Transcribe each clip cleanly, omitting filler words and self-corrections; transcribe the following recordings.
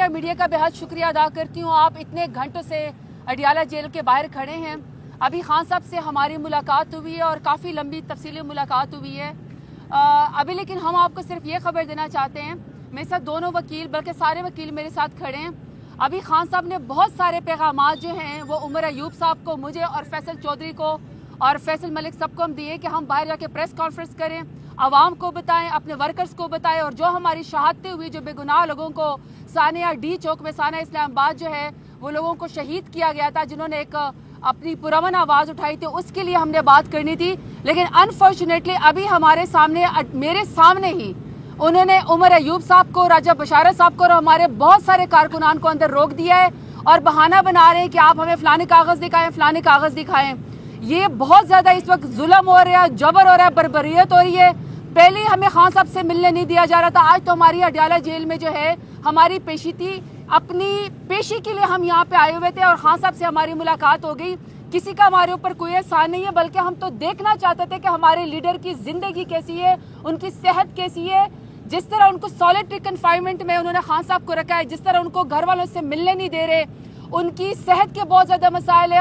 Inter media का बेहद शुक्रिया अदा करती हूँ। आप इतने घंटों से अडियाला जेल के बाहर खड़े हैं। अभी खान साहब से हमारी मुलाकात हुई है और काफ़ी लंबी तफसीली मुलाकात हुई है। अभी लेकिन हम आपको सिर्फ ये खबर देना चाहते हैं, मेरे साथ दोनों वकील बल्कि सारे वकील मेरे साथ खड़े हैं। अभी खान साहब ने बहुत सारे पैगामात जो हैं वो उमर अयूब साहब को, मुझे और फैसल चौधरी को और फैसल मलिक सबको हम दिए कि हम बाहर जाके प्रेस कॉन्फ्रेंस करें, आवाम को बताएं, अपने वर्कर्स को बताएं और जो हमारी शहादतें हुई, जो बेगुनाह लोगों को सानिया डी चौक में, सानिया इस्लामाबाद जो है वो लोगों को शहीद किया गया था, जिन्होंने एक अपनी पुरअमन आवाज़ उठाई थी, उसके लिए हमने बात करनी थी। लेकिन अनफॉर्चुनेटली अभी हमारे सामने, मेरे सामने ही उन्होंने उमर अयूब साहब को, राजा बशारत साहब को और हमारे बहुत सारे कारकुनान को अंदर रोक दिया है और बहाना बना रहे हैं कि आप हमें फलाने कागज़ दिखाएं, फलाने कागज़ दिखाएं। ये बहुत ज़्यादा इस वक्त जुल्म हो रहा है, जबर हो रहा है, बर्बरियत हो रही है। पहले हमें खान साहब से मिलने नहीं दिया जा रहा था, आज तो हमारी अडियाला जेल में जो है हमारी पेशी थी, अपनी पेशी के लिए हम यहाँ पे आए हुए थे और खान साहब से हमारी मुलाकात हो गई। किसी का हमारे ऊपर कोई एहसान नहीं है, बल्कि हम तो देखना चाहते थे कि हमारे लीडर की जिंदगी कैसी है, उनकी सेहत कैसी है। जिस तरह उनको सॉलिटरी कन्फाइनमेंट में उन्होंने खान साहब को रखा है, जिस तरह उनको घर वालों से मिलने नहीं दे रहे, उनकी सेहत के बहुत ज्यादा मसाइल है,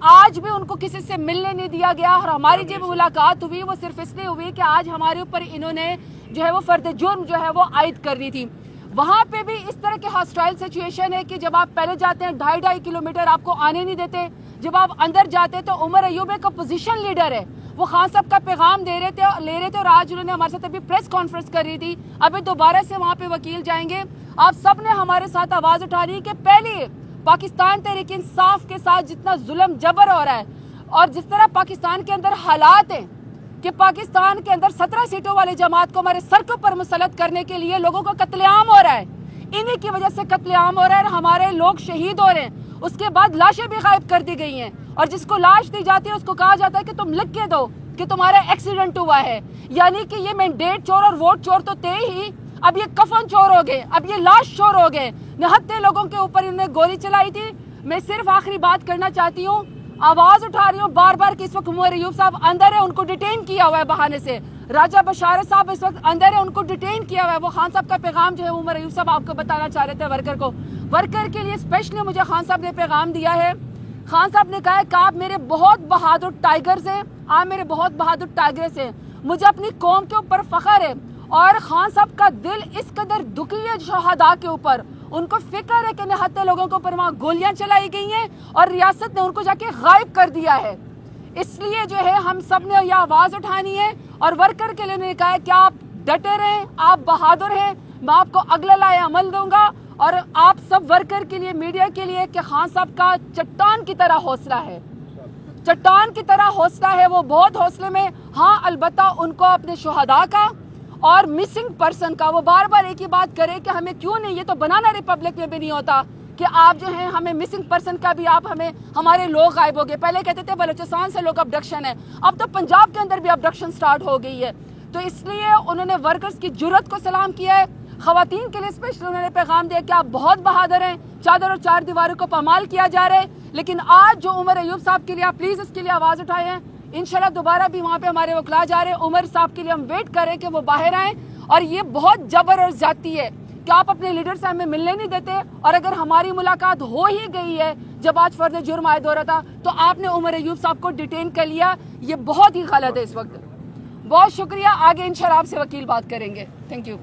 आज भी उनको किसी से मिलने नहीं दिया गया। और हमारी जब मुलाकात हुई वो सिर्फ इसलिए हुई कि आज हमारे ऊपर इन्होंने जो है वो फर्द जुर्म जो है वो आयद करनी थी। वहां पे भी इस तरह के हॉस्टाइल सिचुएशन है कि जब आप पहले जाते हैं 2.5 किलोमीटर आपको आने नहीं देते, जब आप अंदर जाते हैं तो उमर अयूब एक अपोजिशन लीडर है, वो खान साहब का पैगाम ले रहे थे और आज उन्होंने हमारे साथ अभी प्रेस कॉन्फ्रेंस कर रही थी। अभी दोबारा से वहां पे वकील जाएंगे। आप सब ने हमारे साथ आवाज उठानी कि पहले पाकिस्तान तहरीक इंसाफ के साथ जितना जुल्म जबर हो रहा है और जिस तरह पाकिस्तान के अंदर हालात हैं कि पाकिस्तान के अंदर 17 सीटों वाली जमात को हमारे सर के ऊपर मुसल्लत करने के लिए लोगों का कत्लेआम हो रहा है, इन्हीं की वजह से कत्लेआम हो रहा है, हमारे लोग शहीद हो रहे हैं। उसके बाद लाशें भी गायब कर दी गई हैं और जिसको लाश दी जाती है उसको कहा जाता है कि तुम लिख के दो कि तुम्हारा एक्सीडेंट हुआ है। यानी कि ये मैंडेट चोर और वोट चोर तो थे ही, अब ये कफन चोर हो गए, अब ये लाश चोर हो गए। निहत्ते लोगों के ऊपर इन्होंने गोली चलाई थी। मैं सिर्फ आखिरी बात करना चाहती हूँ, आवाज उठा रही हूँ बार बार कि इस वक्त उमर अयूब साहब अंदर है, उनको डिटेन किया हुआ है बहाने से। राजा बशारत साहब इस वक्त अंदर है, उनको डिटेन किया हुआ है। वो खान साहब का पैगाम जो है उमर अयूब साहब आपको बताना चाह रहे थे वर्कर को, वर्कर के लिए स्पेशली मुझे खान साहब ने पैगाम दिया है। खान साहब ने कहा है कि आप मेरे बहुत बहादुर टाइगर्स हैं, आप मेरे बहुत बहादुर टाइगर्स हैं, मुझे अपनी कौम के ऊपर फख्र है। और खान साहब का दिल इस कदर दुखी है शहादा के ऊपर, उनको फिक्र है कि निहत्ते लोगों के ऊपर वहां गोलियां चलाई गई हैं और रियासत ने उनको जाके गायब कर दिया है। इसलिए जो है हम सब ने यह आवाज उठानी है और वर्कर के लिए उन्होंने कहा है कि आप डटे रहें, आप बहादुर हैं, मैं आपको अगला लाए अमल दूंगा। और आप सब वर्कर के लिए, मीडिया के लिए कि खान साहब का चट्टान की तरह हौसला है, चट्टान की तरह हौसला है, वो बहुत हौसले में। हाँ, अलबत्ता उनको अपने शहादा का और मिसिंग पर्सन का, वो बार बार एक ही बात करे कि हमें क्यों नहीं, ये तो बनाना रिपब्लिक में भी नहीं होता कि आप जो है हमें मिसिंग पर्सन का भी आप हमें, हमारे लोग गायब हो गए। पहले कहते थे बलूचिस्तान से लोग अबडक्शन है, अब तो पंजाब के अंदर भी अबडक्शन स्टार्ट हो गई है। तो इसलिए उन्होंने वर्कर्स की जुर्रत को सलाम किया है। खवातीन के लिए स्पेशल उन्होंने पैगाम दिया कि आप बहुत बहादुर हैं, चादर और चार दीवारों को पामाल किया जा रहा है। लेकिन आज जो उमर अयूब साहब के लिए आप प्लीज इसके लिए आवाज उठाए हैं, इंशाल्लाह दोबारा भी वहाँ पे हमारे वकला जा रहे हैं। उमर साहब के लिए हम वेट कर रहे हैं कि वो बाहर आए। और ये बहुत जबर और जाती है कि आप अपने लीडर से हमें मिलने नहीं देते, और अगर हमारी मुलाकात हो ही गई है जब आज फर्द जुर्म आयद हो रहा था तो आपने उमर अयूब साहब को डिटेन कर लिया, ये बहुत ही गलत है इस वक्त। बहुत शुक्रिया, आगे इंशाल्लाह आपसे वकील बात करेंगे। Thank you.